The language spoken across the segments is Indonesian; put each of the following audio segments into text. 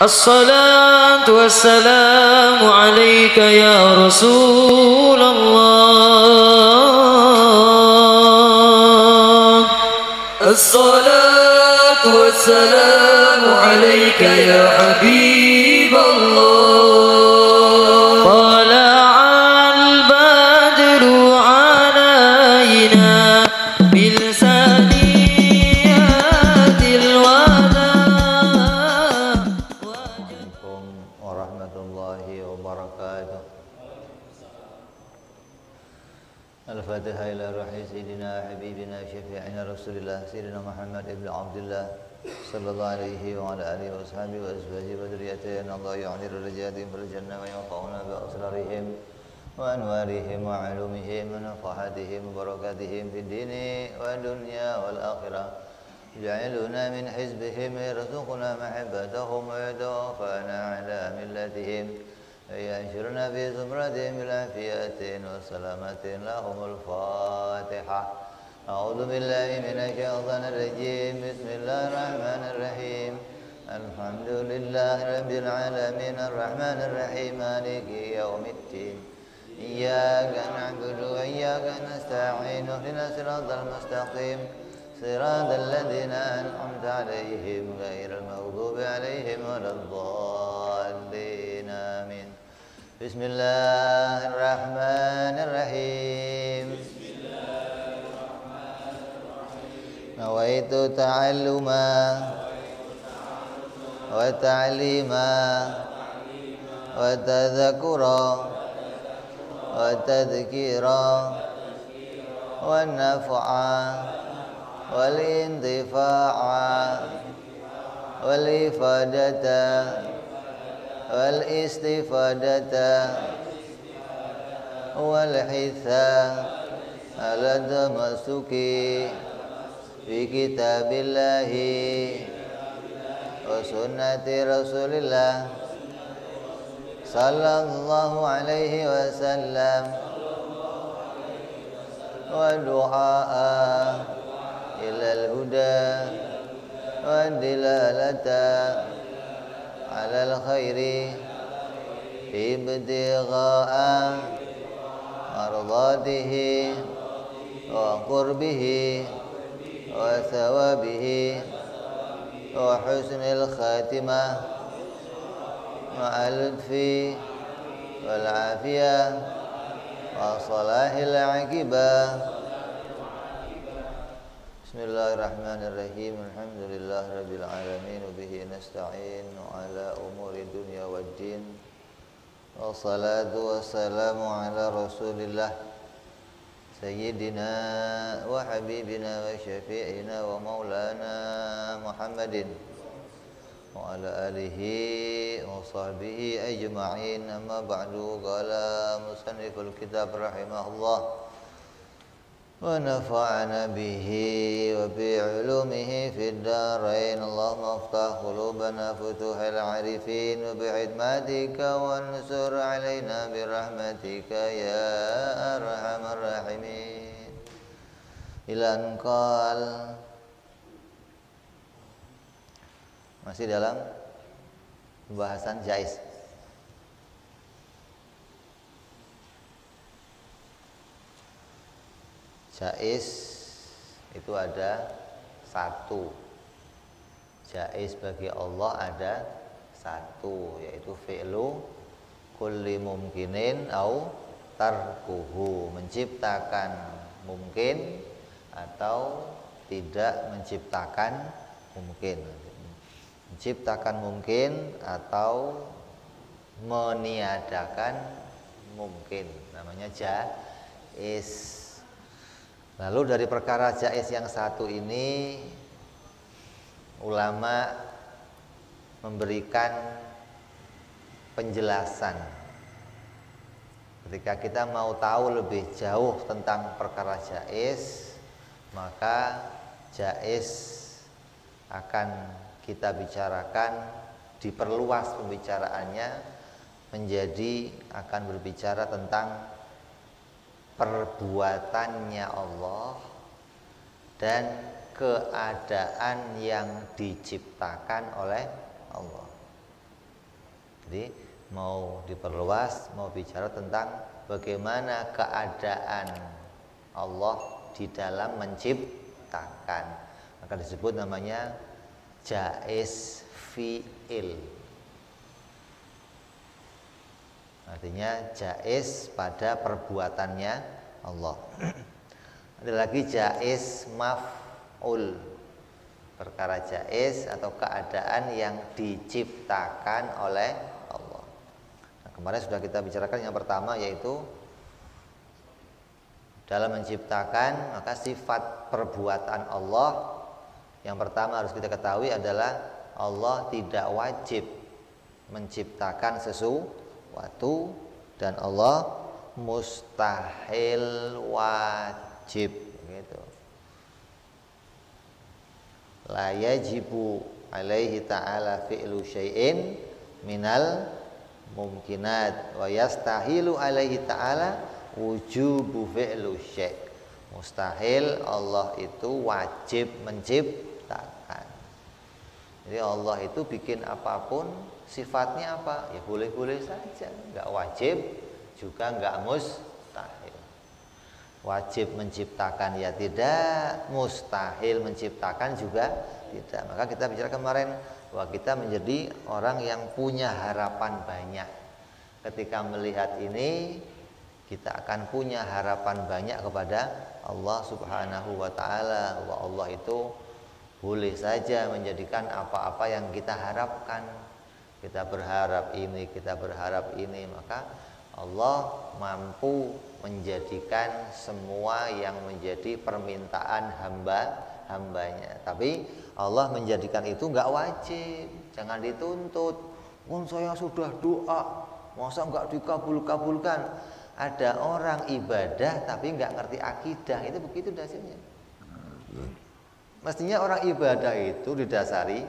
الصلاة والسلام عليك يا رسول الله. الصلاة والسلام عليك يا حبيب الله. طلع البدر علينا بلسانيات الوداع. Assalamualaikum warahmatullahi wabarakatuh. Al-Fatihah ila ruhi Sayyidina Habibina Syafi'ina Rasulillah Sayyidina Muhammad ibn Abdullah sallallahu alaihi wa ala alihi wa sahbihi wa azwajihi wa dhurriyyatihi Allah yu'lir rajatihim fil jannah wa yaqawna bi asrarihim wa anwarihim wa alumihim wa nafahatihim wa barakatihim fid dini wa dunya wal akhirah. جعلنا من حزبهم يرزقنا محبتهم ويتوفانا على ملتهم وينشرنا في زمرتهم بالعافية والسلامة لهم الفاتحة. أعوذ بالله من الشيطان الرجيم. بسم الله الرحمن الرحيم. الحمد لله رب العالمين الرحمن الرحيم مالك يوم الدين. إياك نعبد وإياك نستعين اهدنا الصراط المستقيم صراط الذين أنعمت عليهم غير المغضوب عليهم ولا الضالين آمين. بسم الله الرحمن الرحيم. نويت تعلما وتعليما وتذكرا وتذكيرا والنفعا والانتفاع والإفادة والاستفادة والحث على التمسك بكتاب الله وسنة رسول الله صلى الله عليه وسلم ودعاء إلى الهدى والدلالة على الخير ابتغاء مرضاته وقربه وثوابه وحسن الخاتمة مع اللطف والعافية وصلاح العاقبة. Bismillahirrahmanirrahim. Alhamdulillah rabbil alamin wa bihi nasta'in ala umuri dunya waddin. Wassalatu wassalamu ala Rasulillah Sayyidina wa habibina wa syafi'ina wa maulana Muhammadin wa ala alihi wa sahbihi ajma'in. Amma ba'du. Qala musanniful kitab rahimahullah wa nafa'ana bihi wa bi'ulumihi fid darain. Allahumma aftah qulubana futuhal arifin wa bi'idmatika wansur alaina birahmatika ya arhamar rahimin. Ilan qal. Masih dalam pembahasan jaiz. Jaiz itu ada satu. Jaiz bagi Allah ada satu, yaitu fi'lu kulli mumkinin au tarkuhu, menciptakan mungkin atau tidak menciptakan mungkin. Menciptakan mungkin atau meniadakan mungkin, namanya jaiz. Lalu dari perkara jaiz yang satu ini, ulama memberikan penjelasan. Ketika kita mau tahu lebih jauh tentang perkara jaiz, maka jaiz akan kita bicarakan, diperluas pembicaraannya menjadi akan berbicara tentang perbuatannya Allah dan keadaan yang diciptakan oleh Allah. Jadi mau diperluas, mau bicara tentang bagaimana keadaan Allah di dalam menciptakan. Maka disebut namanya jaiz fi'il. Artinya jaiz pada perbuatannya Allah. Ada lagi jaiz maf'ul. Perkara jaiz atau keadaan yang diciptakan oleh Allah. Nah, kemarin sudah kita bicarakan yang pertama, yaitu dalam menciptakan maka sifat perbuatan Allah yang pertama harus kita ketahui adalah Allah tidak wajib menciptakan sesuatu dan Allah mustahil wajib gitu. La yajibu alaihi ta'ala fi'lu syai'in minal mumkinat wa yastahilu alaihi ta'ala wujubu fi'lu syai'. Mustahil Allah itu wajib menciptakan. Jadi Allah itu bikin apapun sifatnya apa? Ya boleh-boleh saja, enggak wajib juga enggak mustahil. Wajib menciptakan ya tidak, mustahil menciptakan juga tidak. Maka kita bicara kemarin bahwa kita menjadi orang yang punya harapan banyak. Ketika melihat ini, kita akan punya harapan banyak kepada Allah Subhanahu wa taala. Bahwa Allah itu boleh saja menjadikan apa-apa yang kita harapkan. Kita berharap ini, kita berharap ini, maka Allah mampu menjadikan semua yang menjadi permintaan hambanya. Tapi Allah menjadikan itu enggak wajib, jangan dituntut. Saya sudah doa, masa enggak dikabulkan? Ada orang ibadah tapi enggak ngerti akidah, itu begitu dasarnya. Mestinya orang ibadah itu didasari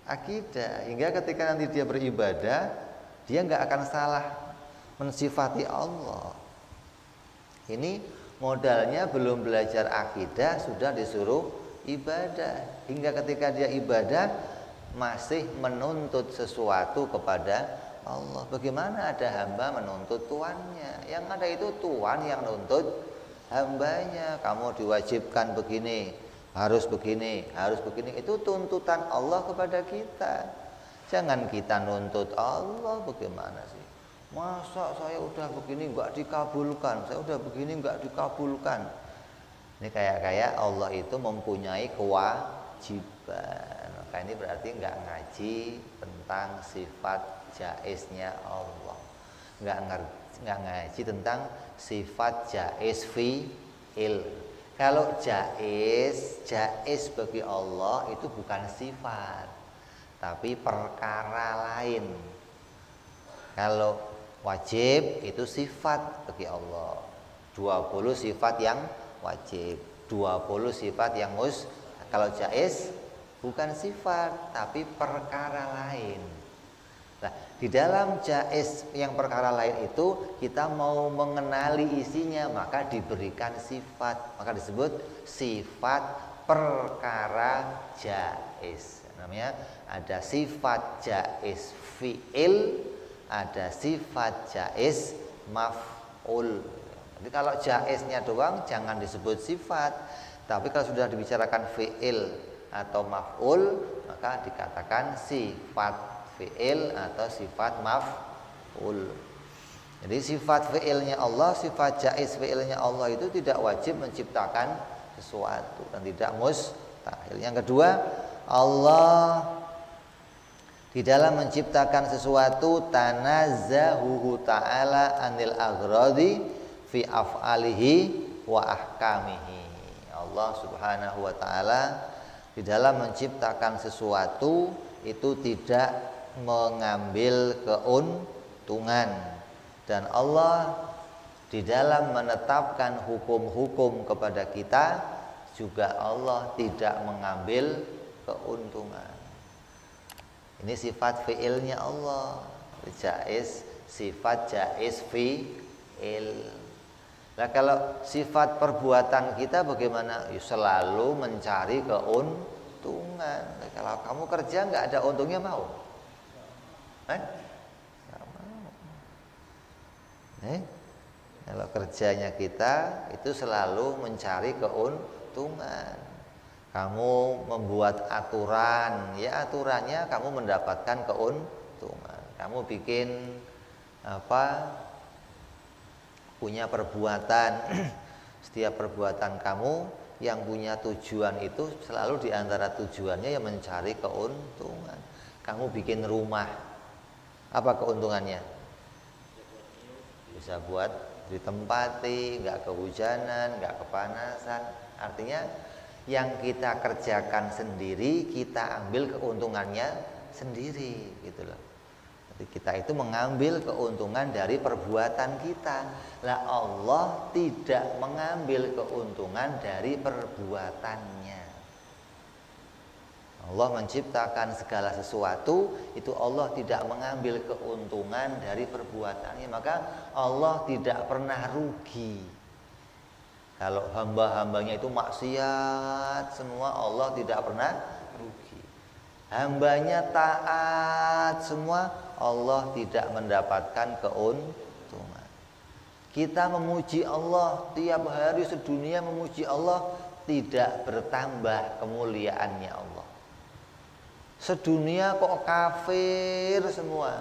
akidah, hingga ketika nanti dia beribadah, dia enggak akan salah mensifati Allah. Ini modalnya belum belajar akidah sudah disuruh ibadah, hingga ketika dia ibadah masih menuntut sesuatu kepada Allah. Bagaimana ada hamba menuntut tuannya? Yang ada itu Tuhan yang nuntut hambanya. Kamu diwajibkan begini, harus begini, harus begini. Itu tuntutan Allah kepada kita. Jangan kita nuntut Allah. Bagaimana sih? Masa saya udah begini enggak dikabulkan, saya udah begini enggak dikabulkan. Ini kayak Allah itu mempunyai kewajiban. Maka ini berarti enggak ngaji tentang sifat jaiznya Allah, enggak ngaji tentang sifat jaiz fi'il. Kalau jaiz bagi Allah itu bukan sifat, tapi perkara lain. Kalau wajib itu sifat bagi Allah. 20 sifat yang wajib, 20 sifat yang kalau jaiz bukan sifat tapi perkara lain. Nah, di dalam jaiz yang perkara lain itu kita mau mengenali isinya, maka diberikan sifat, maka disebut sifat perkara jaiz. Namanya ada sifat jaiz fi'il, ada sifat jaiz maf'ul. Jadi kalau jaiznya doang jangan disebut sifat, tapi kalau sudah dibicarakan fi'il atau maf'ul maka dikatakan sifat fi'il atau sifat maf'ul. Jadi sifat fi'ilnya Allah, sifat jaiz fi'ilnya Allah itu tidak wajib menciptakan sesuatu dan tidak mustahil. Yang kedua, Allah di dalam menciptakan sesuatu tanazzahuhu ta'ala anil aghradi fi af'alihi wa ahkamihi. Allah Subhanahu wa taala di dalam menciptakan sesuatu itu tidak mengambil keuntungan, dan Allah di dalam menetapkan hukum-hukum kepada kita juga Allah tidak mengambil keuntungan. Ini sifat fi'ilnya Allah, jaiz, sifat jaiz fi'il. Nah kalau sifat perbuatan kita bagaimana? Ya, selalu mencari keuntungan. Nah, kalau kamu kerja nggak ada untungnya mau? Kalau kerjanya kita itu selalu mencari keuntungan. Kamu membuat aturan, ya aturannya kamu mendapatkan keuntungan. Kamu bikin punya perbuatan. Setiap perbuatan kamu yang punya tujuan itu selalu diantara tujuannya yang mencari keuntungan. Kamu bikin rumah, apa keuntungannya? Bisa buat ditempati, nggak kehujanan, nggak kepanasan. Artinya yang kita kerjakan sendiri, kita ambil keuntungannya sendiri, gitu loh. Jadi kita itu mengambil keuntungan dari perbuatan kita. Lah Allah tidak mengambil keuntungan dari perbuatannya. Allah menciptakan segala sesuatu, itu Allah tidak mengambil keuntungan dari perbuatannya. Maka Allah tidak pernah rugi. Kalau hamba-hambanya itu maksiat semua, Allah tidak pernah rugi. Hambanya taat semua, Allah tidak mendapatkan keuntungan. Kita memuji Allah, tiap hari sedunia memuji Allah, tidak bertambah kemuliaannya Allah. Sedunia kok kafir semua,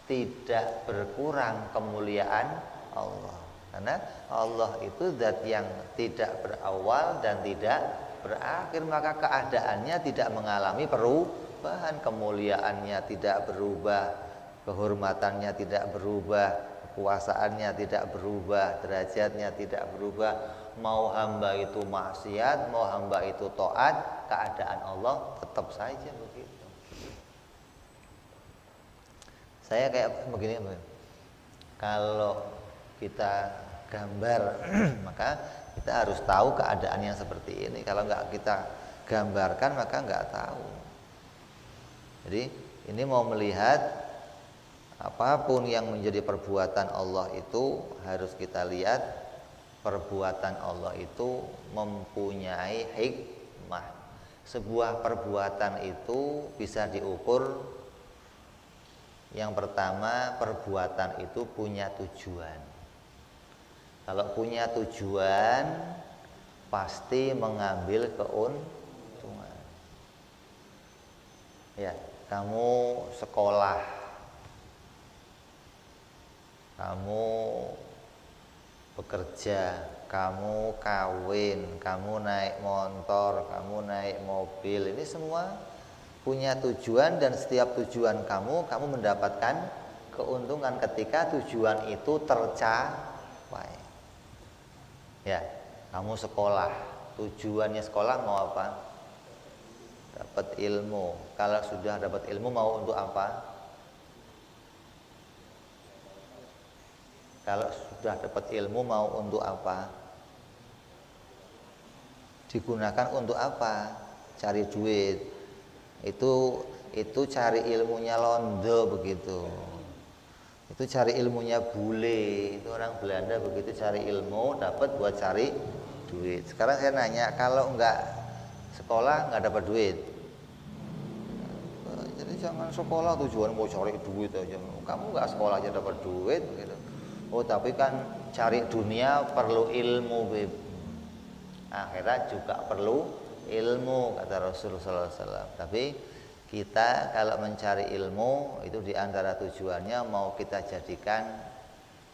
tidak berkurang kemuliaan Allah. Karena Allah itu zat yang tidak berawal dan tidak berakhir, maka keadaannya tidak mengalami perubahan, kemuliaannya tidak berubah, kehormatannya tidak berubah, kekuasaannya tidak berubah, derajatnya tidak berubah. Mau hamba itu maksiat, mau hamba itu taat, keadaan Allah tetap saja begitu. Saya kayak begini, kalau kita gambar maka kita harus tahu keadaan yang seperti ini. Kalau nggak kita gambarkan maka nggak tahu. Jadi ini mau melihat apapun yang menjadi perbuatan Allah itu harus kita lihat perbuatan Allah itu mempunyai hikmah. Sebuah perbuatan itu bisa diukur. Yang pertama, perbuatan itu punya tujuan. Kalau punya tujuan, pasti mengambil keuntungan. Ya, kamu sekolah, kamu bekerja, kamu kawin, kamu naik motor, kamu naik mobil, ini semua punya tujuan, dan setiap tujuan kamu mendapatkan keuntungan ketika tujuan itu tercapai. Ya, kamu sekolah, tujuannya sekolah mau apa? Dapat ilmu. Kalau sudah dapat ilmu mau untuk apa? Kalau sudah dapat ilmu mau untuk apa? Digunakan untuk apa? Cari duit. Itu cari ilmunya londo begitu. Itu cari ilmunya bule. Itu orang Belanda begitu, cari ilmu dapat buat cari duit. Sekarang saya nanya, kalau enggak sekolah enggak dapat duit. Jadi jangan sekolah tujuan mau cari duit aja. Kamu enggak sekolah aja dapat duit begitu. Oh, tapi kan cari dunia perlu ilmu, Beb. Akhirat juga perlu ilmu, kata Rasulullah SAW. Tapi kita kalau mencari ilmu itu diantara tujuannya mau kita jadikan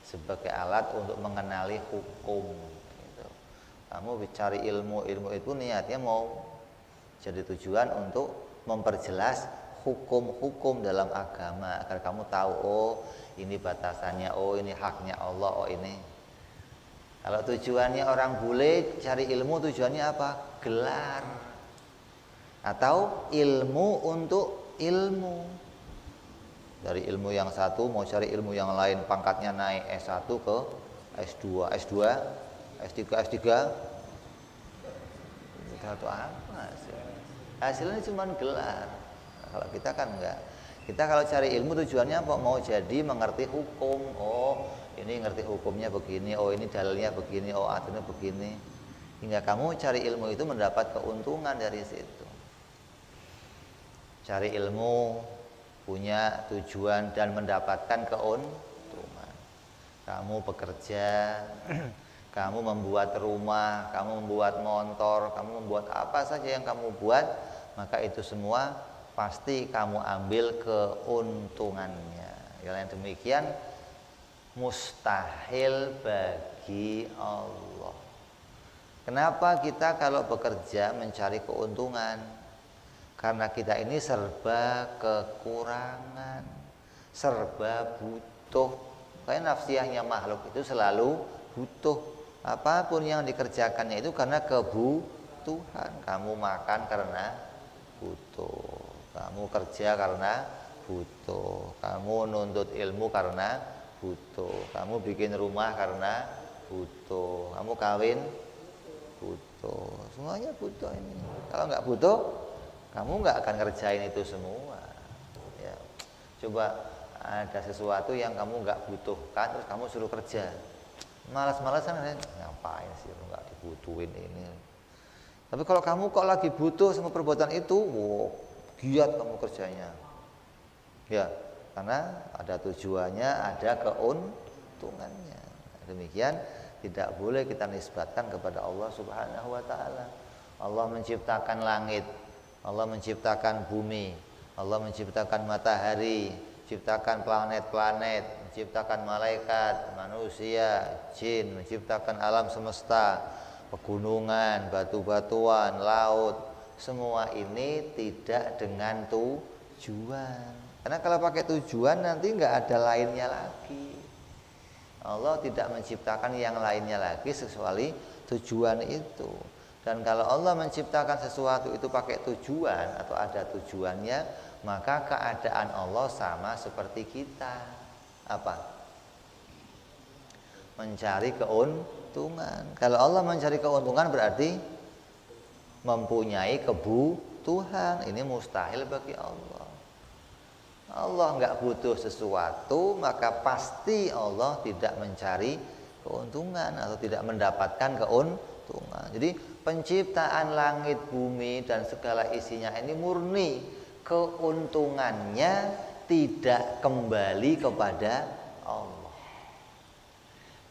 sebagai alat untuk mengenali hukum. Gitu. Kamu cari ilmu itu niatnya mau jadi tujuan untuk memperjelas hukum-hukum dalam agama agar kamu tahu, oh ini batasannya, oh ini haknya Allah, oh ini. Kalau tujuannya orang bule cari ilmu, tujuannya apa? Gelar. Atau ilmu untuk ilmu. Dari ilmu yang satu mau cari ilmu yang lain, pangkatnya naik S1 ke S2, S2, S3, S3. Itu apa hasilnya? Hasilnya cuma gelar. Nah, kalau kita kan enggak. Kita kalau cari ilmu tujuannya apa? Mau jadi mengerti hukum. Oh, ini ngerti hukumnya begini, oh ini dalilnya begini, oh aturannya begini. Hingga kamu cari ilmu itu mendapat keuntungan dari situ. Cari ilmu punya tujuan dan mendapatkan keuntungan. kamu bekerja, kamu membuat rumah, kamu membuat motor, kamu membuat apa saja yang kamu buat, maka itu semua pasti kamu ambil keuntungannya. Yang demikian mustahil bagi Allah. Kenapa kita kalau bekerja mencari keuntungan? Karena kita ini serba kekurangan, serba butuh. Kayak nafsiyahnya makhluk itu selalu butuh. Apapun yang dikerjakannya itu karena kebutuhan. Kamu makan karena butuh, kamu kerja karena butuh, kamu nuntut ilmu karena butuh, kamu bikin rumah karena butuh, kamu kawin butuh, semuanya butuh ini. Kalau nggak butuh, kamu nggak akan ngerjain itu semua. Ya, coba ada sesuatu yang kamu nggak butuhkan, terus kamu suruh kerja, malas-malasan, ngapain sih, nggak dibutuhin ini. Tapi kalau kamu kok lagi butuh sama perbuatan itu, wow, giat kamu kerjanya. Ya, karena ada tujuannya, ada keuntungannya. Demikian tidak boleh kita nisbatkan kepada Allah Subhanahu wa taala. Allah menciptakan langit, Allah menciptakan bumi, Allah menciptakan matahari, menciptakan planet-planet, menciptakan malaikat, manusia, jin, menciptakan alam semesta, pegunungan, batu-batuan, laut. Semua ini tidak dengan tujuan. Karena kalau pakai tujuan nanti nggak ada lainnya lagi. Allah tidak menciptakan yang lainnya lagi kecuali tujuan itu. Dan kalau Allah menciptakan sesuatu itu pakai tujuan atau ada tujuannya, maka keadaan Allah sama seperti kita. Apa? Mencari keuntungan. Kalau Allah mencari keuntungan berarti mempunyai kebutuhan. Ini mustahil bagi Allah. Allah nggak butuh sesuatu, maka pasti Allah tidak mencari keuntungan atau tidak mendapatkan keuntungan. Jadi penciptaan langit, bumi dan segala isinya ini murni keuntungannya tidak kembali kepada Allah.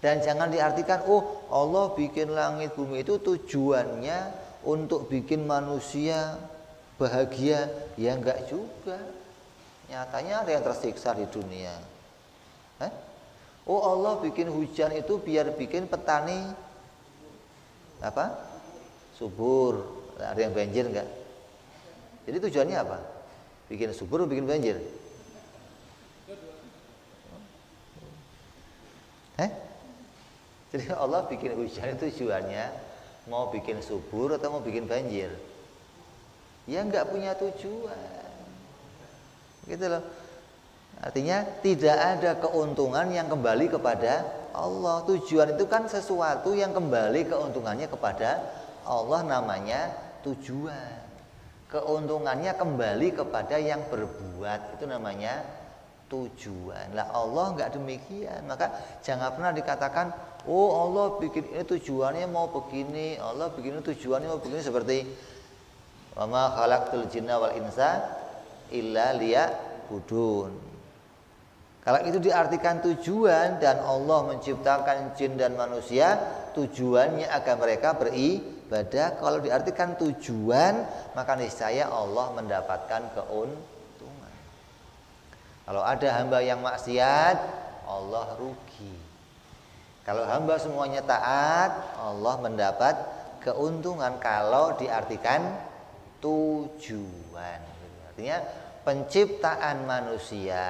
Dan jangan diartikan, oh Allah bikin langit bumi itu tujuannya untuk bikin manusia bahagia. Ya enggak juga. Nyatanya ada yang tersiksa di dunia. Oh Allah bikin hujan itu biar bikin petani apa? Subur. Ada yang banjir enggak? Jadi tujuannya apa? Bikin subur atau bikin banjir? Jadi Allah bikin hujan itu tujuannya mau bikin subur atau mau bikin banjir? Ya enggak punya tujuan. Gitu loh. Artinya tidak ada keuntungan yang kembali kepada Allah. Tujuan itu kan sesuatu yang kembali keuntungannya kepada Allah, namanya tujuan. Keuntungannya kembali kepada yang berbuat, itu namanya tujuan. Lah Allah enggak demikian. Maka jangan pernah dikatakan, oh Allah bikin ini tujuannya mau begini, Allah bikin ini tujuannya mau begini, seperti wa ma khalaqtul jinna wal insa illa liya'budun. Kalau itu diartikan tujuan dan Allah menciptakan jin dan manusia, tujuannya agar mereka beribadah. Kalau diartikan tujuan, maka niscaya Allah mendapatkan keuntungan. Kalau ada hamba yang maksiat, Allah rugi. Kalau hamba semuanya taat, Allah mendapat keuntungan kalau diartikan tujuan. Artinya penciptaan manusia,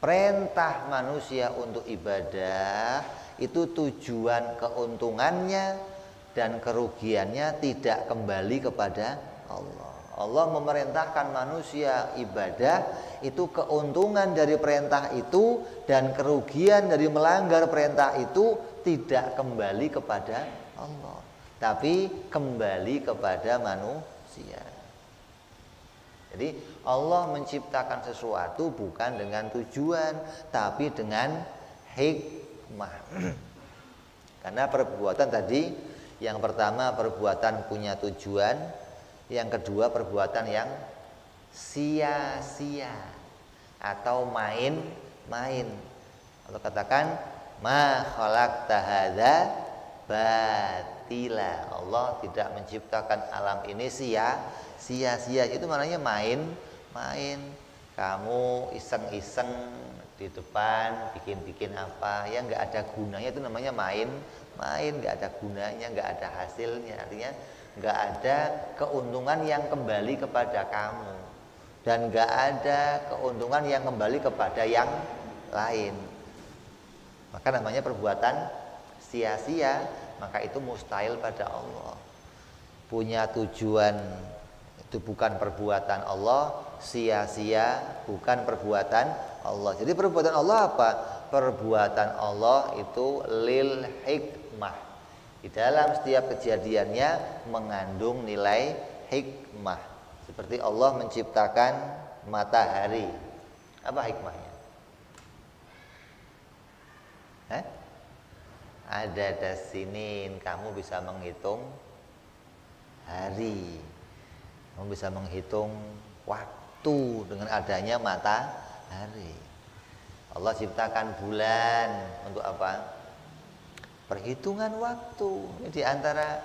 perintah manusia untuk ibadah itu tujuan keuntungannya dan kerugiannya tidak kembali kepada Allah. Allah memerintahkan manusia ibadah, itu keuntungan dari perintah itu dan kerugian dari melanggar perintah itu tidak kembali kepada Allah, tapi kembali kepada manusia. Jadi Allah menciptakan sesuatu bukan dengan tujuan, tapi dengan hikmah. Karena perbuatan tadi, yang pertama perbuatan punya tujuan, yang kedua perbuatan yang sia-sia atau main-main. Atau katakan ma khalaqta hadza batila. Allah tidak menciptakan alam ini sia-sia. Itu maknanya main. Kamu iseng-iseng di depan bikin apa yang nggak ada gunanya, itu namanya main, nggak ada gunanya, nggak ada hasilnya. Artinya nggak ada keuntungan yang kembali kepada kamu, dan nggak ada keuntungan yang kembali kepada yang lain. Maka namanya perbuatan sia-sia. Maka itu mustahil pada Allah. Punya tujuan itu bukan perbuatan Allah, sia-sia bukan perbuatan Allah. Jadi perbuatan Allah apa? Perbuatan Allah itu lil hikmah. Di dalam setiap kejadiannya mengandung nilai hikmah. Seperti Allah menciptakan matahari. Apa hikmahnya? Ada dasinin, kamu bisa menghitung hari. Kamu bisa menghitung waktu dengan adanya matahari. Allah ciptakan bulan untuk apa? Perhitungan waktu. Di antara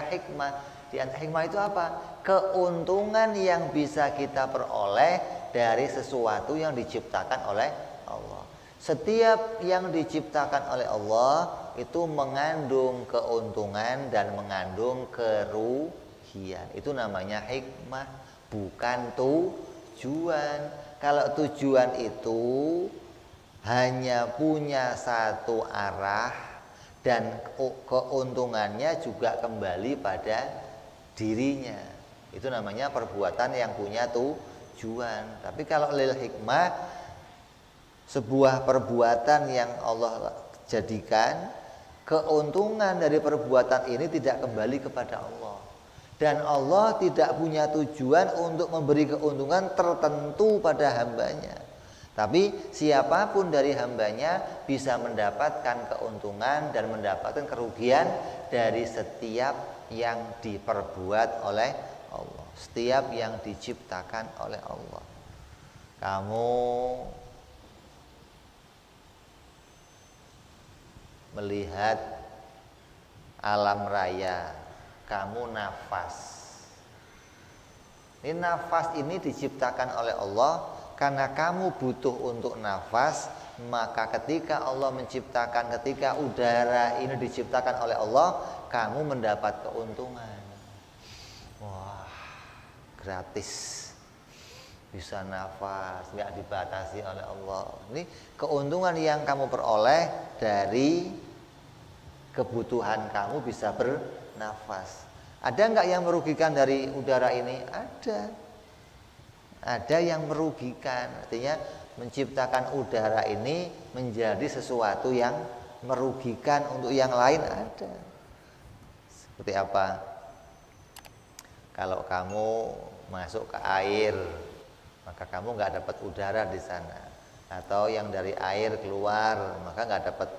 hikmah. Di antara hikmah itu apa? Keuntungan yang bisa kita peroleh dari sesuatu yang diciptakan oleh Allah. Setiap yang diciptakan oleh Allah itu mengandung keuntungan dan mengandung kerugian. Itu namanya hikmah, bukan tujuan. Kalau tujuan itu hanya punya satu arah dan keuntungannya juga kembali pada dirinya, itu namanya perbuatan yang punya tujuan. Tapi kalau lil hikmah, sebuah perbuatan yang Allah jadikan, keuntungan dari perbuatan ini tidak kembali kepada Allah. Dan Allah tidak punya tujuan untuk memberi keuntungan tertentu pada hambanya. Tapi siapapun dari hambanya bisa mendapatkan keuntungan dan mendapatkan kerugian dari setiap yang diperbuat oleh Allah. Setiap yang diciptakan oleh Allah. Kamu melihat alam raya, kamu nafas. Ini nafas ini diciptakan oleh Allah karena kamu butuh untuk nafas. Maka ketika Allah menciptakan, ketika udara ini diciptakan oleh Allah, kamu mendapat keuntungan. Wah, gratis. Bisa nafas, nggak dibatasi oleh Allah. Ini keuntungan yang kamu peroleh dari kebutuhan kamu bisa bernafas. Ada nggak yang merugikan dari udara ini? Ada. Ada yang merugikan. Artinya menciptakan udara ini menjadi sesuatu yang merugikan untuk yang lain ada. Seperti apa? Kalau kamu masuk ke air, maka kamu nggak dapat udara di sana, atau yang dari air keluar, maka nggak dapat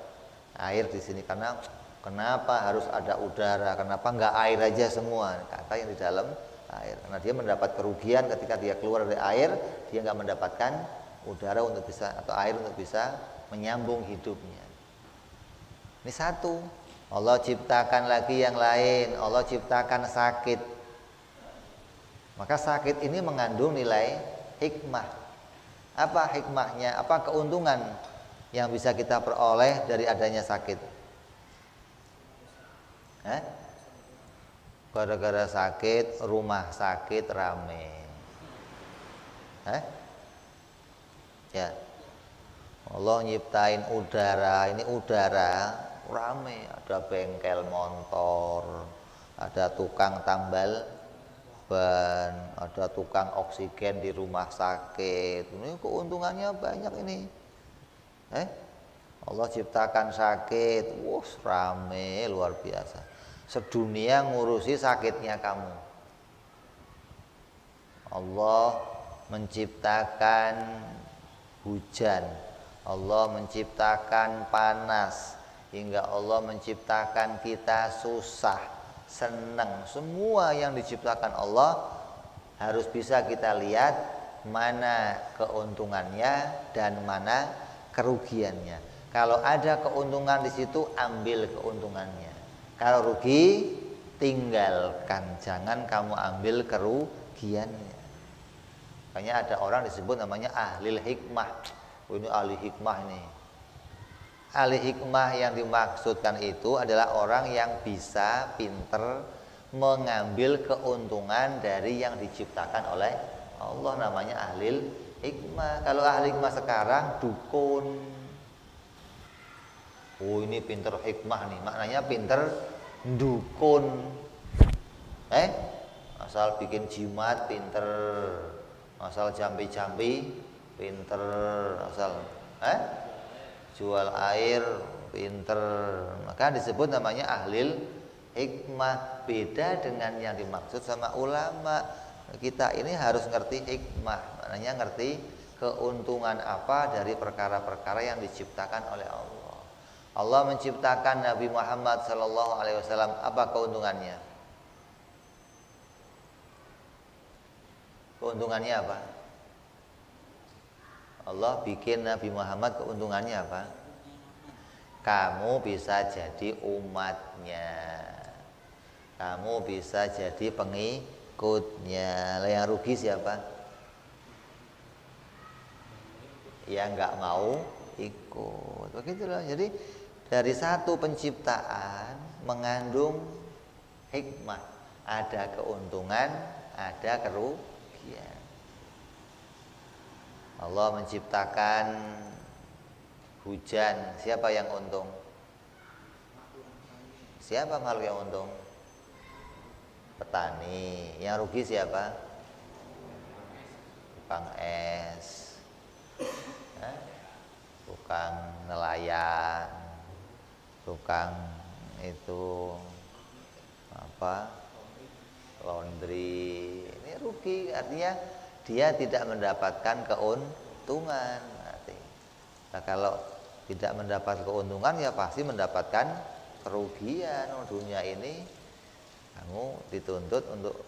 air di sini. Karena kenapa harus ada udara? Kenapa nggak air aja semua? Kata yang di dalam air. Karena dia mendapat kerugian ketika dia keluar dari air, dia nggak mendapatkan udara untuk bisa, atau air untuk bisa menyambung hidupnya. Ini satu. Allah ciptakan lagi yang lain. Allah ciptakan sakit. Maka sakit ini mengandung nilai hikmah. Apa hikmahnya? Apa keuntungan yang bisa kita peroleh dari adanya sakit? Gara-gara sakit, rumah sakit rame. Ya. Allah nyiptain udara, ini udara rame, ada bengkel motor, ada tukang tambal ban, ada tukang oksigen di rumah sakit. Ini keuntungannya banyak ini. Allah ciptakan sakit, wah rame luar biasa. Sedunia ngurusi sakitnya kamu. Allah menciptakan hujan, Allah menciptakan panas, hingga Allah menciptakan kita susah, senang. Semua yang diciptakan Allah harus bisa kita lihat mana keuntungannya dan mana kerugiannya. Kalau ada keuntungan di situ, ambil keuntungannya. Kalau rugi, tinggalkan. Jangan kamu ambil kerugiannya. Makanya ada orang disebut namanya ahli hikmah. Oh, ini ahli hikmah ini. Ahli hikmah yang dimaksudkan itu adalah orang yang bisa pinter mengambil keuntungan dari yang diciptakan oleh Allah, namanya ahli hikmah. Kalau ahli hikmah sekarang dukun. Oh, ini pinter hikmah nih, maknanya pinter dukun. Asal bikin jimat pinter, asal jambi-jambi pinter, asal jual air pinter, maka disebut namanya ahli hikmah. Beda dengan yang dimaksud sama ulama. Kita ini harus ngerti hikmah, maknanya ngerti keuntungan apa dari perkara-perkara yang diciptakan oleh Allah. Allah menciptakan Nabi Muhammad SAW, apa keuntungannya? Keuntungannya apa? Allah bikin Nabi Muhammad, keuntungannya apa? Kamu bisa jadi umatnya, kamu bisa jadi pengikutnya. Yang rugi siapa? Yang nggak mau ikut. Begitulah. Jadi dari satu penciptaan mengandung hikmah, ada keuntungan, ada kerugian. Allah menciptakan hujan, siapa yang untung? Siapa makhluk yang untung? Petani. Yang rugi siapa? Tukang es, tukang nelayan, tukang itu laundry. Ini rugi, artinya dia tidak mendapatkan keuntungan. Nah, kalau tidak mendapat keuntungan ya pasti mendapatkan kerugian. Dunia ini kamu dituntut untuk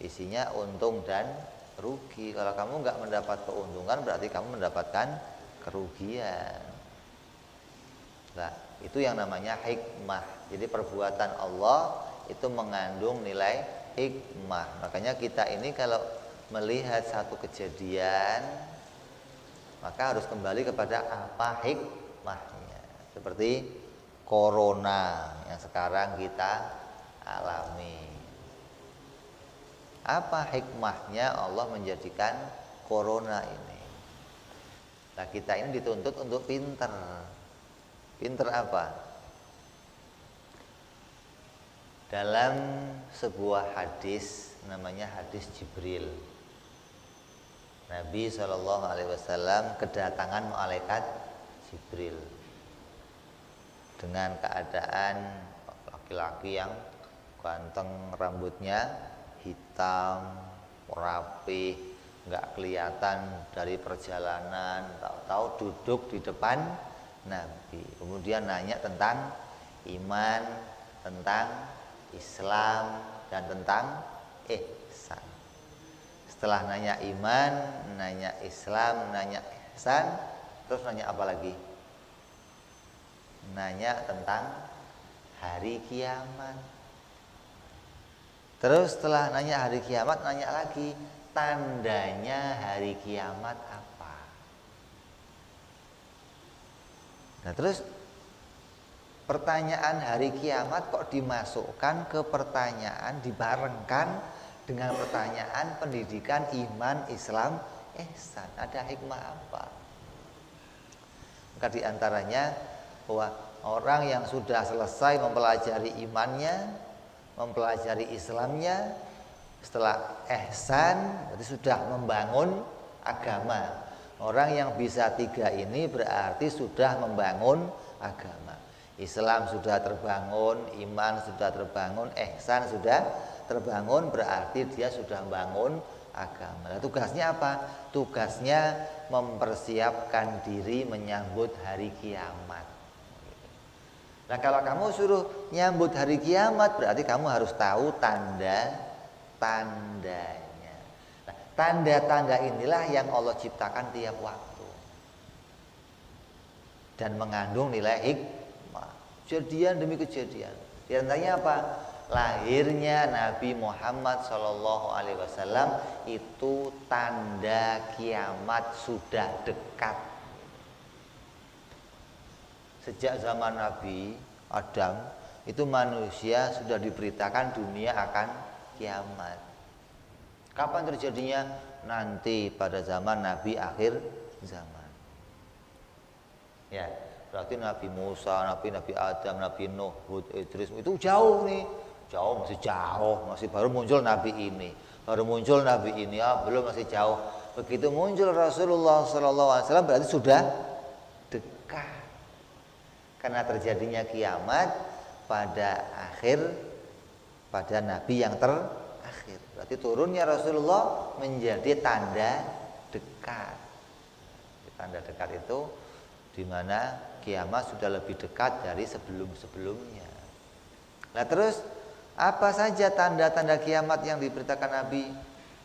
isinya untung dan rugi. Kalau kamu nggak mendapat keuntungan berarti kamu mendapatkan kerugian. Nah, itu yang namanya hikmah. Jadi perbuatan Allah itu mengandung nilai hikmah. Makanya kita ini kalau melihat satu kejadian maka harus kembali kepada apa hikmahnya. Seperti corona yang sekarang kita alami. Apa hikmahnya Allah menjadikan corona ini? Nah, kita ini dituntut untuk pinter. Pinter apa? Dalam sebuah hadis namanya hadis Jibril, Nabi SAW kedatangan malaikat Jibril dengan keadaan laki-laki yang ganteng, rambutnya hitam, rapi, nggak kelihatan dari perjalanan. Tahu-tahu duduk di depan Nabi, kemudian nanya tentang iman, tentang Islam, dan tentang ihsan. Setelah nanya iman, nanya Islam, nanya ihsan, terus nanya apa lagi? Nanya tentang hari kiamat. Terus setelah nanya hari kiamat, nanya lagi tandanya hari kiamat apa? Nah, terus pertanyaan hari kiamat kok dimasukkan ke pertanyaan, dibarengkan dengan pertanyaan pendidikan iman, Islam, ihsan. Ada hikmah apa? Maka diantaranya bahwa orang yang sudah selesai mempelajari imannya, mempelajari Islamnya, setelah ihsan berarti sudah membangun agama. Orang yang bisa tiga ini berarti sudah membangun agama. Islam sudah terbangun, iman sudah terbangun, ihsan sudah terbangun, berarti dia sudah membangun agama. Nah, tugasnya apa? Tugasnya mempersiapkan diri menyambut hari kiamat. Nah, kalau kamu suruh nyambut hari kiamat berarti kamu harus tahu tanda-tandanya. Nah, tanda-tanda inilah yang Allah ciptakan tiap waktu. dan mengandung nilai hikmah. Kejadian demi kejadian. Di antaranya apa? Lahirnya Nabi Muhammad SAW itu tanda kiamat sudah dekat. Sejak zaman Nabi Adam itu manusia sudah diberitakan dunia akan kiamat. Kapan terjadinya? Nanti pada zaman Nabi akhir zaman. Ya, berarti Nabi Musa, Nabi Adam, Nabi Nuh, Hud, Idris itu jauh nih. Jauh, masih jauh, masih baru muncul Nabi ini. Baru muncul Nabi ini, belum, masih jauh. Begitu muncul Rasulullah SAW berarti sudah dekat. Karena terjadinya kiamat pada Nabi yang terakhir. Berarti turunnya Rasulullah menjadi tanda dekat. Tanda dekat itu di mana kiamat sudah lebih dekat dari sebelum-sebelumnya. Nah terus apa saja tanda-tanda kiamat yang diberitakan Nabi?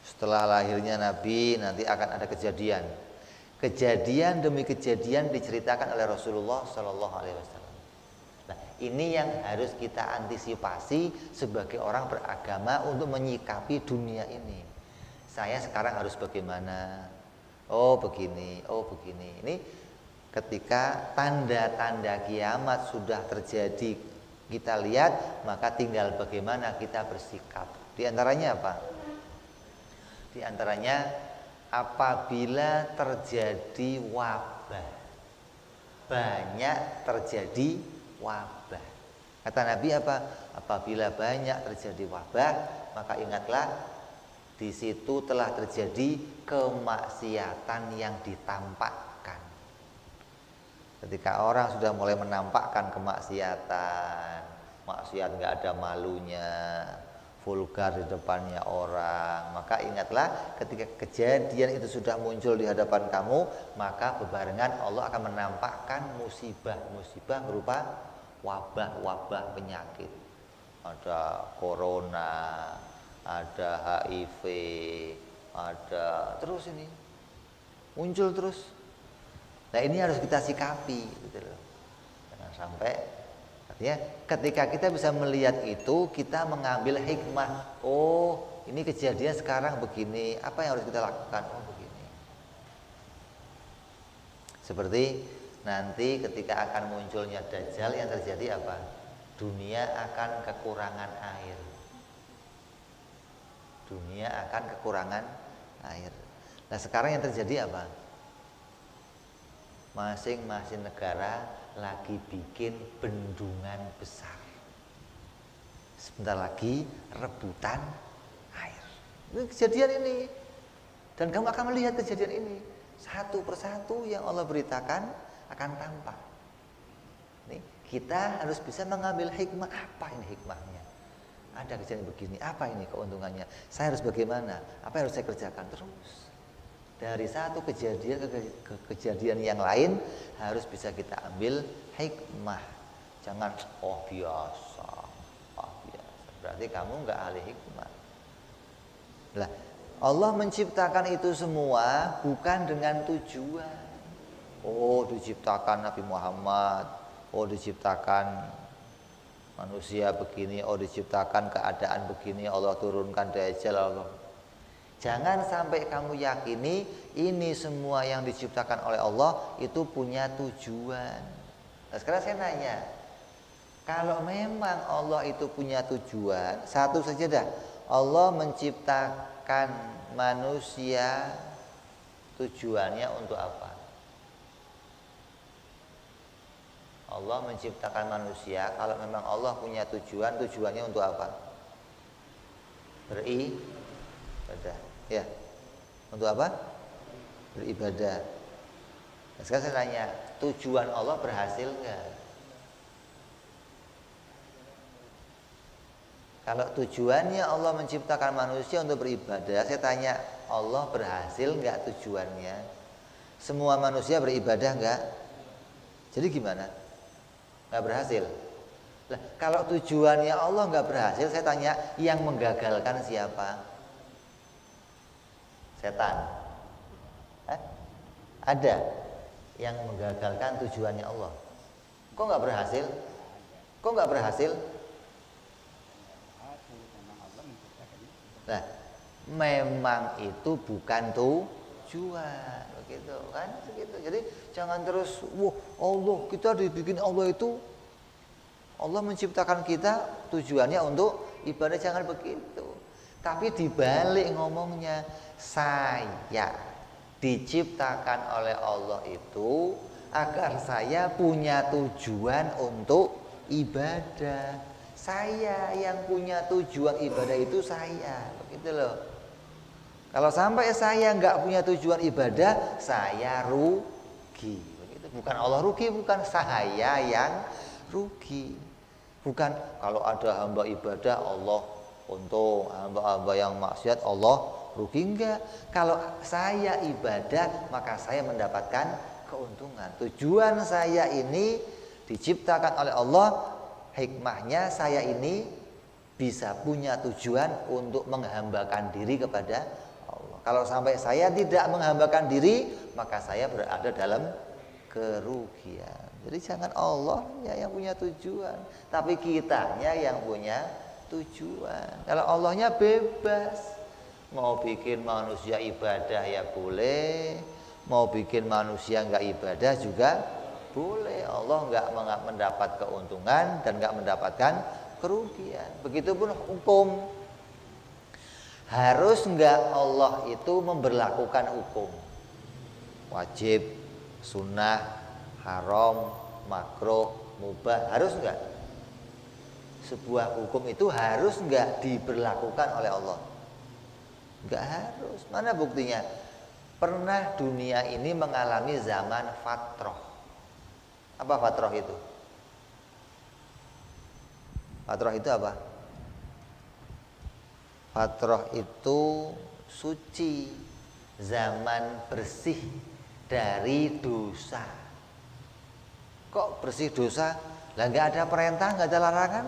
Setelah lahirnya Nabi nanti akan ada kejadian. Kejadian demi kejadian diceritakan oleh Rasulullah SAW. Nah, ini yang harus kita antisipasi sebagai orang beragama untuk menyikapi dunia ini. Saya sekarang harus bagaimana? Oh begini, oh begini. Ini ketika tanda-tanda kiamat sudah terjadi kita lihat, maka tinggal bagaimana kita bersikap. Di antaranya apa? Di antaranya apabila terjadi wabah, banyak terjadi wabah. Kata Nabi apa? Apabila banyak terjadi wabah, maka ingatlah di situ telah terjadi kemaksiatan yang ditampakkan. Ketika orang sudah mulai menampakkan kemaksiatan, maksiat nggak ada malunya, vulgar di depannya orang, maka ingatlah ketika kejadian itu sudah muncul di hadapan kamu, maka bebarengan Allah akan menampakkan musibah-musibah berupa wabah-wabah penyakit. Ada corona, ada HIV, ada terus ini muncul terus. Nah ini harus kita sikapi, gitu loh. Jangan sampai, artinya ketika kita bisa melihat itu, kita mengambil hikmah. Oh, ini kejadian sekarang begini. Apa yang harus kita lakukan? Oh begini. Seperti nanti ketika akan munculnya Dajjal, yang terjadi apa? Dunia akan kekurangan air. Dunia akan kekurangan air. Nah sekarang yang terjadi apa? Masing-masing negara lagi bikin bendungan besar. Sebentar lagi rebutan air. Ini kejadian ini. Dan kamu akan melihat kejadian ini. Satu persatu yang Allah beritakan akan tampak. Nih, kita harus bisa mengambil hikmah. Apa ini hikmahnya? Ada kejadian begini, apa ini keuntungannya? Saya harus bagaimana? Apa yang harus saya kerjakan? Terus dari satu kejadian ke kejadian yang lain harus bisa kita ambil hikmah. Jangan biasa, berarti kamu nggak ahli hikmah. Lah, Allah menciptakan itu semua bukan dengan tujuan. Oh, diciptakan Nabi Muhammad. Oh, diciptakan manusia begini. Oh, diciptakan keadaan begini. Allah turunkan Dajjal. Allah. Jangan sampai kamu yakini ini semua yang diciptakan oleh Allah itu punya tujuan. Nah, sekarang saya nanya, kalau memang Allah itu punya tujuan, satu saja dah, Allah menciptakan manusia tujuannya untuk apa? Allah menciptakan manusia, kalau memang Allah punya tujuan, tujuannya untuk apa? Beribadah. Ya, untuk apa? Beribadah. Nah, sekarang saya tanya, tujuan Allah berhasil nggak? Kalau tujuannya Allah menciptakan manusia untuk beribadah, saya tanya, Allah berhasil nggak tujuannya? Semua manusia beribadah nggak? Jadi gimana? Nggak berhasil. Nah, kalau tujuannya Allah nggak berhasil, saya tanya, yang menggagalkan siapa? Setan. Ada yang menggagalkan tujuannya Allah. Kok nggak berhasil? Kok nggak berhasil? Nah, memang itu bukan tujuan, begitu kan? Begitu. Jadi jangan terus, wah Allah, kita dibikin Allah itu, Allah menciptakan kita tujuannya untuk ibadah, jangan begitu. Tapi dibalik ngomongnya, saya diciptakan oleh Allah itu agar saya punya tujuan untuk ibadah. Saya yang punya tujuan ibadah itu saya, begitu loh. Kalau sampai saya nggak punya tujuan ibadah, saya rugi, begitu. Bukan Allah rugi, bukan saya yang rugi. Bukan kalau ada hamba ibadah Allah untung, hamba-hamba yang maksiat Allah rugi, enggak. Kalau saya ibadah maka saya mendapatkan keuntungan. Tujuan saya ini diciptakan oleh Allah. Hikmahnya saya ini bisa punya tujuan untuk menghambakan diri kepada Allah. Kalau sampai saya tidak menghambakan diri, maka saya berada dalam kerugian. Jadi jangan Allah ya yang punya tujuan, tapi kitanya yang punya tujuan. Kalau Allahnya bebas, mau bikin manusia ibadah ya boleh, mau bikin manusia nggak ibadah juga boleh. Allah nggak mendapat keuntungan dan nggak mendapatkan kerugian. Begitupun hukum, harus nggak Allah itu memberlakukan hukum wajib, sunnah, haram, makruh, mubah, harus nggak? Sebuah hukum itu harus nggak diberlakukan oleh Allah? Nggak harus. Mana buktinya? Pernah dunia ini mengalami zaman fatrah. Apa fatrah itu? Fatrah itu apa? Fatrah itu suci, zaman bersih dari dosa. Kok bersih dosa? Lah nggak ada perintah, nggak ada larangan,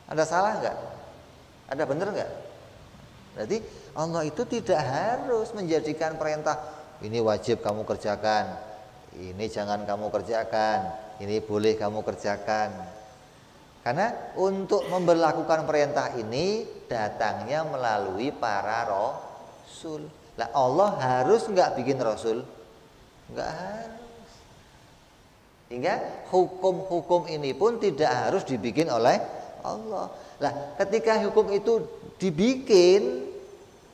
ada salah nggak? Ada bener nggak? Berarti Allah itu tidak harus menjadikan perintah ini wajib kamu kerjakan, ini jangan kamu kerjakan, ini boleh kamu kerjakan. Karena untuk memberlakukan perintah ini datangnya melalui para rasul. Lah Allah harus nggak bikin rasul? Nggak harus. Hingga hukum-hukum ini pun tidak harus dibikin oleh Allah. Lah ketika hukum itu dibikin,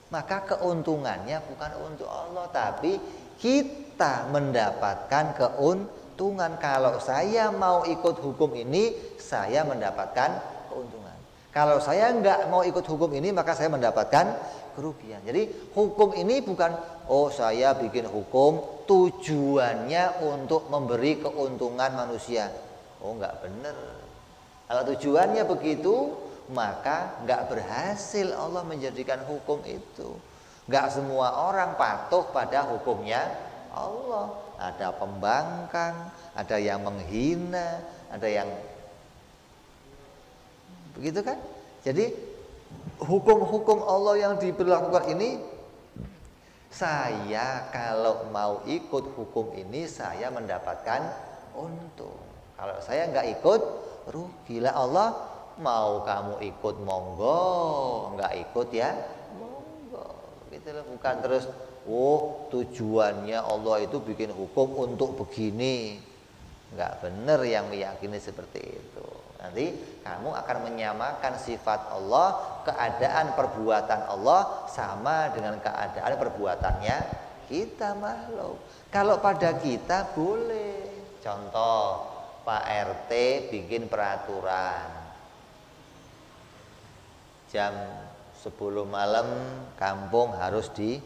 maka keuntungannya bukan untuk Allah, tapi kita mendapatkan keuntungan. Kalau saya mau ikut hukum ini, saya mendapatkan keuntungan. Kalau saya nggak mau ikut hukum ini, maka saya mendapatkan kerugian. Jadi hukum ini bukan, oh saya bikin hukum tujuannya untuk memberi keuntungan manusia. Oh nggak benar. Kalau tujuannya begitu, maka nggak berhasil Allah menjadikan hukum itu. Nggak semua orang patuh pada hukumnya Allah. Ada pembangkang, ada yang menghina, ada yang begitu kan. Jadi hukum-hukum Allah yang diberlakukan ini, saya kalau mau ikut hukum ini saya mendapatkan untung. Kalau saya nggak ikut, rugilah. Allah mau kamu ikut monggo, nggak ikut ya monggo, gitu loh. Bukan terus, oh tujuannya Allah itu bikin hukum untuk begini. Nggak benar yang meyakini seperti itu. Nanti kamu akan menyamakan sifat Allah, keadaan perbuatan Allah sama dengan keadaan perbuatannya kita makhluk. Kalau pada kita boleh. Contoh, Pak RT bikin peraturan jam 10 malam kampung harus di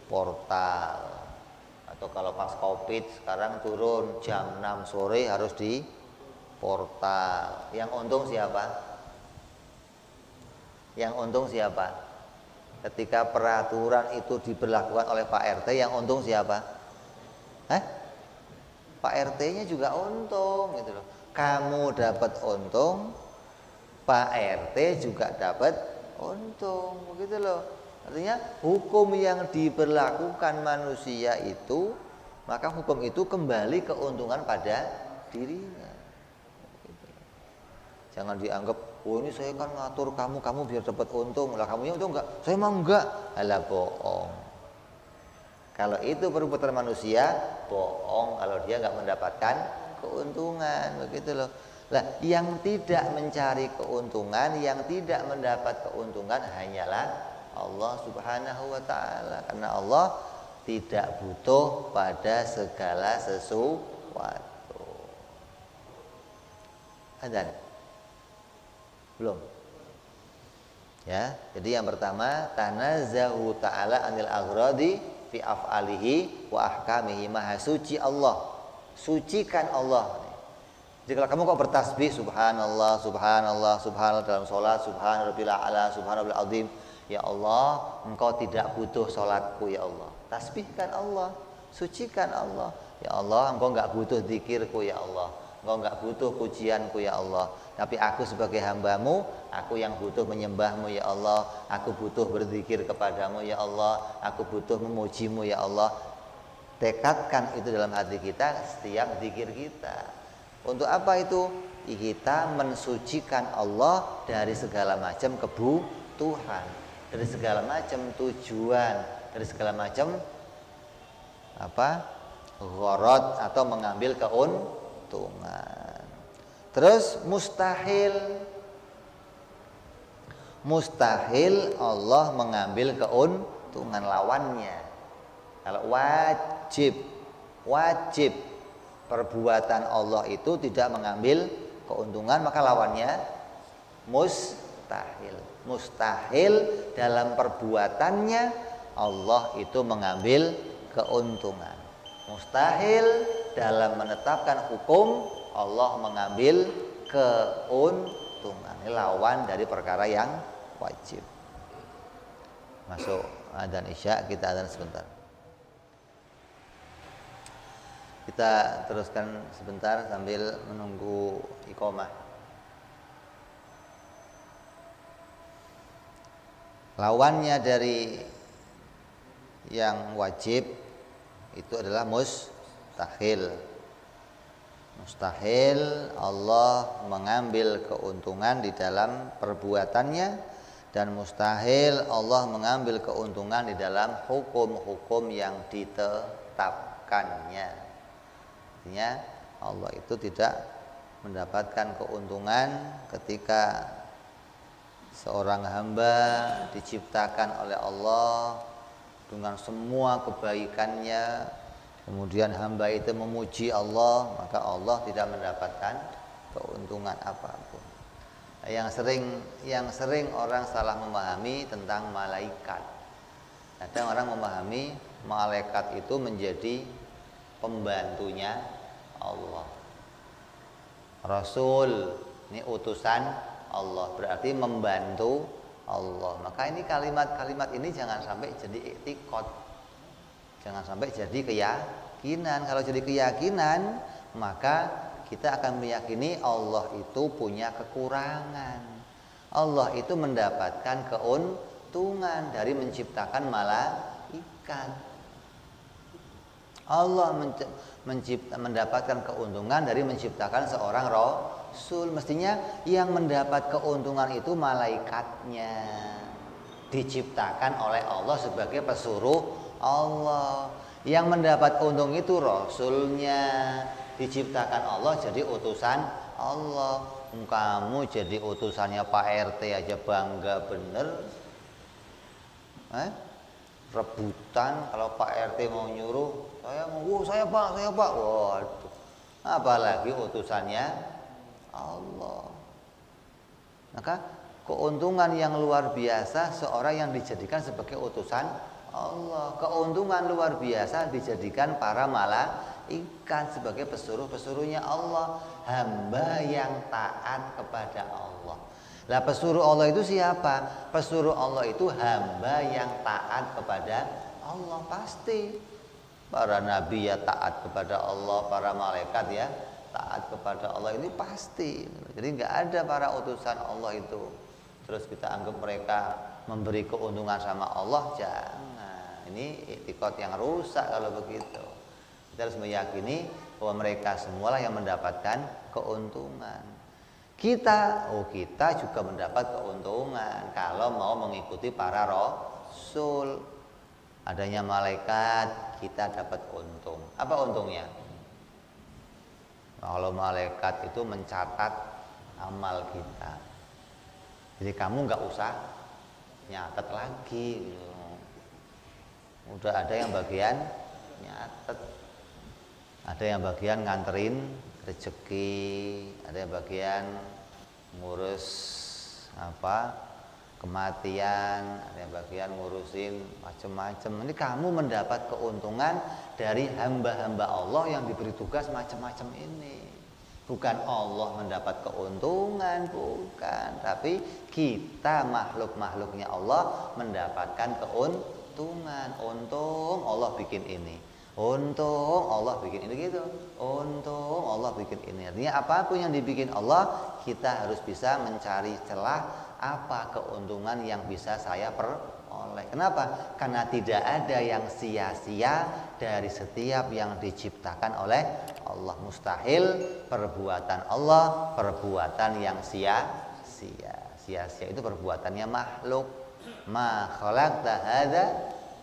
portal. Atau kalau pas Covid sekarang turun jam 6 sore harus di portal. Yang untung siapa? Yang untung siapa? Ketika peraturan itu diberlakukan oleh Pak RT, yang untung siapa? Hah? Pak RT-nya juga untung gitu loh. Kamu dapat untung, Pak RT juga dapat untung, begitu loh. Artinya hukum yang diberlakukan manusia itu maka hukum itu kembali keuntungan pada dirinya. Jangan dianggap, oh ini saya kan ngatur kamu biar dapat untung. Lah kamunya untung enggak? Saya mau enggak. Alah bohong. Kalau itu perbuatan manusia, bohong kalau dia enggak mendapatkan keuntungan, begitu loh. Lah yang tidak mencari keuntungan, yang tidak mendapat keuntungan hanyalah Allah Subhanahu wa taala. Karena Allah tidak butuh pada segala sesuatu. Ada? Belum. Ya, jadi yang pertama tanazzahu ta'ala anil aghradi fi af'alihi wa ahkamihi. Maha suci Allah. Sucikan Allah. Jadi kalau kamu kok bertasbih subhanallah, subhanallah, subhanallah dalam sholat, subhana rabbil a'la, subhana rabbil azim. Ya Allah, engkau tidak butuh sholatku ya Allah. Tasbihkan Allah, sucikan Allah. Ya Allah, engkau enggak butuh zikirku ya Allah. Engkau enggak butuh pujianku ya Allah. Tapi aku sebagai hambamu, aku yang butuh menyembahmu ya Allah. Aku butuh berzikir kepadamu ya Allah. Aku butuh memujimu ya Allah. Tekadkan itu dalam hati kita setiap zikir kita. Untuk apa itu? Kita mensucikan Allah dari segala macam kebutuhan, dari segala macam tujuan, dari segala macam gharad atau mengambil keuntungan. Terus mustahil Allah mengambil keuntungan, lawannya. Kalau wajib perbuatan Allah itu tidak mengambil keuntungan, maka lawannya mustahil dalam perbuatannya Allah itu mengambil keuntungan. Mustahil dalam menetapkan hukum Allah mengambil keuntungan. Ini lawan dari perkara yang wajib. Masuk adzan Isya, kita adzan sebentar. Kita teruskan sebentar sambil menunggu iqamah. Lawannya dari yang wajib itu adalah mustahil. Mustahil Allah mengambil keuntungan di dalam perbuatannya, dan mustahil Allah mengambil keuntungan di dalam hukum-hukum yang ditetapkannya. Artinya Allah itu tidak mendapatkan keuntungan ketika seorang hamba diciptakan oleh Allah dengan semua kebaikannya, kemudian hamba itu memuji Allah, maka Allah tidak mendapatkan keuntungan apapun. Yang sering orang salah memahami tentang malaikat. Kadang orang memahami malaikat itu menjadi pembantunya Allah. Rasul ini utusan Allah, berarti membantu Allah. Maka ini kalimat-kalimat ini jangan sampai jadi i'tiqad. Jangan sampai jadi keyakinan. Kalau jadi keyakinan, maka kita akan meyakini Allah itu punya kekurangan. Allah itu mendapatkan keuntungan dari menciptakan malaikat. Allah mendapatkan keuntungan dari menciptakan seorang rasul. Mestinya yang mendapat keuntungan itu malaikatnya, diciptakan oleh Allah sebagai pesuruh Allah. Yang mendapat untung itu rasulnya, diciptakan Allah jadi utusan Allah. Kamu jadi utusannya Pak RT aja bangga bener. Rebutan kalau Pak RT mau nyuruh, saya Pak. Waduh. Apalagi utusannya Allah. Maka keuntungan yang luar biasa seorang yang dijadikan sebagai utusan Allah. Keuntungan luar biasa dijadikan para malaikat sebagai pesuruh-pesuruhnya Allah, hamba yang taat kepada Allah. Lah pesuruh Allah itu siapa? Pesuruh Allah itu hamba yang taat kepada Allah pasti. Para nabi ya taat kepada Allah, para malaikat ya taat kepada Allah, ini pasti. Jadi nggak ada para utusan Allah itu terus kita anggap mereka memberi keuntungan sama Allah, jangan. Ini i'tiqad yang rusak kalau begitu. Kita harus meyakini bahwa mereka semualah yang mendapatkan keuntungan. Kita juga mendapat keuntungan kalau mau mengikuti para rasul. Adanya malaikat, kita dapat untung. Apa untungnya? Kalau malaikat itu mencatat amal kita, jadi kamu nggak usah nyatet lagi gitu. Udah ada yang bagian nyatet, ada yang bagian nganterin rezeki, ada yang bagian ngurus kematian, ada yang bagian ngurusin macam-macam. Ini kamu mendapat keuntungan dari hamba-hamba Allah yang diberi tugas macam-macam ini. Bukan Allah mendapat keuntungan, bukan, tapi kita makhluk-makhluknya Allah mendapatkan keuntungan. Untung Allah bikin ini, untung Allah bikin ini gitu, untung Allah bikin ini. Artinya apapun yang dibikin Allah, kita harus bisa mencari celah apa keuntungan yang bisa saya peroleh. Kenapa? Karena tidak ada yang sia-sia dari setiap yang diciptakan oleh Allah. Mustahil perbuatan Allah perbuatan yang sia-sia. Sia-sia itu perbuatannya makhluk. Ma khalaqta hadza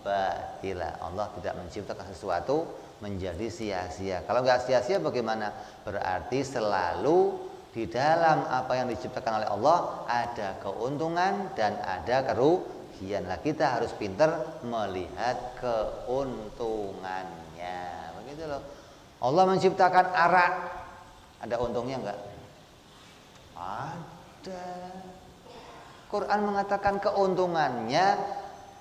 batila. Allah tidak menciptakan sesuatu menjadi sia-sia. Kalau nggak sia-sia bagaimana? Berarti selalu di dalam apa yang diciptakan oleh Allah ada keuntungan dan ada kerugian. Nah, kita harus pintar melihat keuntungannya. Begitu loh. Allah menciptakan arak, ada untungnya enggak? Ada. Quran mengatakan keuntungannya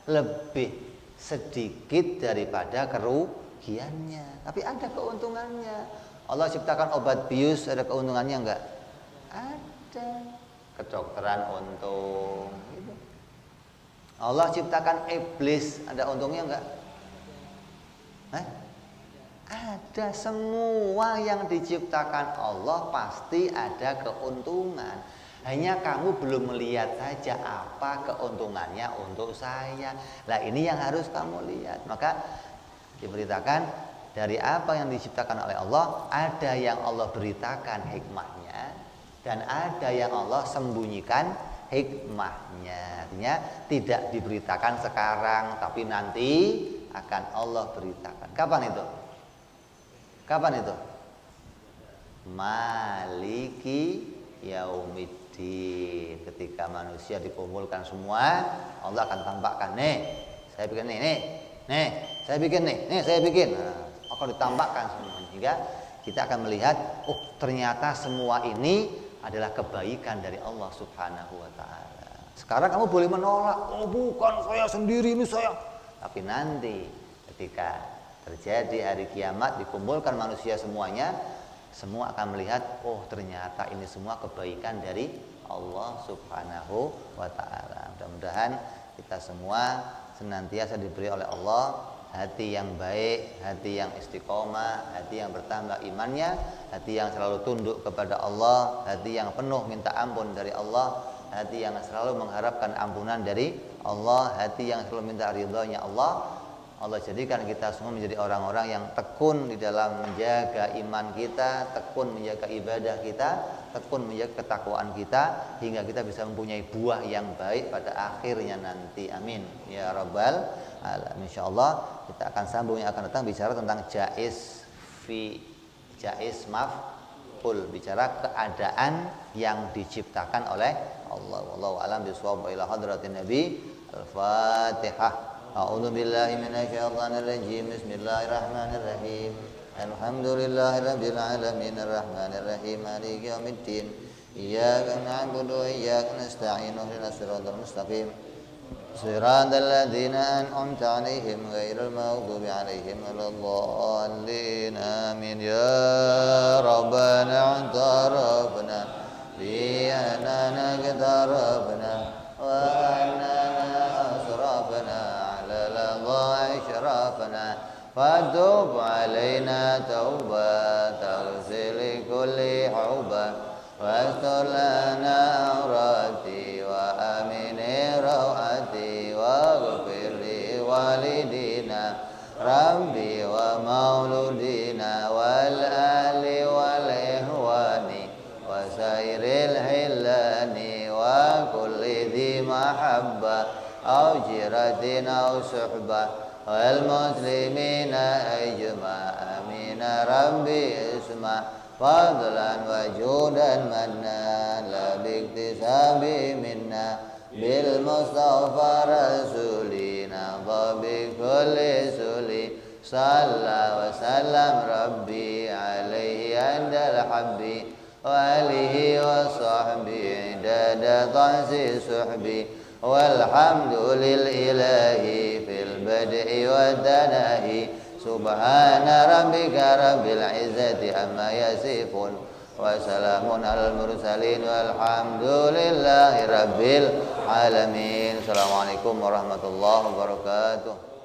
lebih sedikit daripada kerugiannya, tapi ada keuntungannya. Allah ciptakan obat bius, ada keuntungannya enggak? Ada. Kedokteran untung gitu. Allah ciptakan iblis, ada untungnya enggak? Ada. Semua yang diciptakan Allah pasti ada keuntungan. Hanya kamu belum melihat saja apa keuntungannya untuk saya. Lah ini yang harus kamu lihat. Maka diberitakan dari apa yang diciptakan oleh Allah, ada yang Allah beritakan hikmahnya dan ada yang Allah sembunyikan hikmahnya. Artinya tidak diberitakan sekarang, tapi nanti akan Allah beritakan. Kapan itu? Kapan itu? Maliki yaumiddin. Ketika manusia dikumpulkan semua, Allah akan tampakkan, nih saya bikin nih saya bikin nih saya bikin. Nah, akan ditampakkan semuanya, sehingga kita akan melihat, oh ternyata semua ini adalah kebaikan dari Allah Subhanahu wa ta'ala. Sekarang kamu boleh menolak, oh bukan saya sendiri ini saya. Tapi nanti ketika terjadi hari kiamat, dikumpulkan manusia semuanya, semua akan melihat, oh ternyata ini semua kebaikan dari Allah Subhanahu wa ta'ala. Mudah-mudahan kita semua senantiasa diberi oleh Allah hati yang baik, hati yang istiqomah, hati yang bertambah imannya, hati yang selalu tunduk kepada Allah, hati yang penuh minta ampun dari Allah, hati yang selalu mengharapkan ampunan dari Allah, hati yang selalu minta ridhonya Allah. Allah jadikan kita semua menjadi orang-orang yang tekun di dalam menjaga iman kita, tekun menjaga ibadah kita, tekun menjaga ketakwaan kita, hingga kita bisa mempunyai buah yang baik pada akhirnya nanti. Amin ya rabbal alamin. Insyaallah kita akan sambung yang akan datang bicara tentang jaiz maf'ul, bicara keadaan yang diciptakan oleh Allah. Wallahu a'lam bishawab. Ila hadratin nabi. Al-Fatihah. A'udzu billahi minasyaitonir rajim. Bismillahirrahmanirrahim. Alhamdulillahirabbil alamin arrahmanir rahim maliki yaumiddin. Iyyaka na'budu wa iyyaka nasta'in ihdinas siratal mustaqim. Siratal ladzina an'amta 'alaihim ghairil maghdubi 'alaihim waladdallin. Amin ya rabbana antarabna bi anana qatarabna wa anana asrafna إشرافنا فتوب علينا توبة تغسل لكل حوبة واستر لنا عوراتي وأمن روعتي واغفر لوالدينا ربي ومولودينا والآل والإخوان وسائر الحلان وكل ذي محبة أو جيرة أو صحبة والمسلمين أجمع آمين ربي اسمع فضلا وجودا منا لا باكتساب منا بالمصطفى رسولنا بكل سولي صلى وسلم ربي عليه عند الحب وآله وصحبه عدد طعس صحبي والحمد للإله في البدء والتناهي سبحان ربك رب العزة عما يصفون وسلام على المرسلين والحمد لله رب العالمين. Assalamualaikum warahmatullahi wabarakatuh.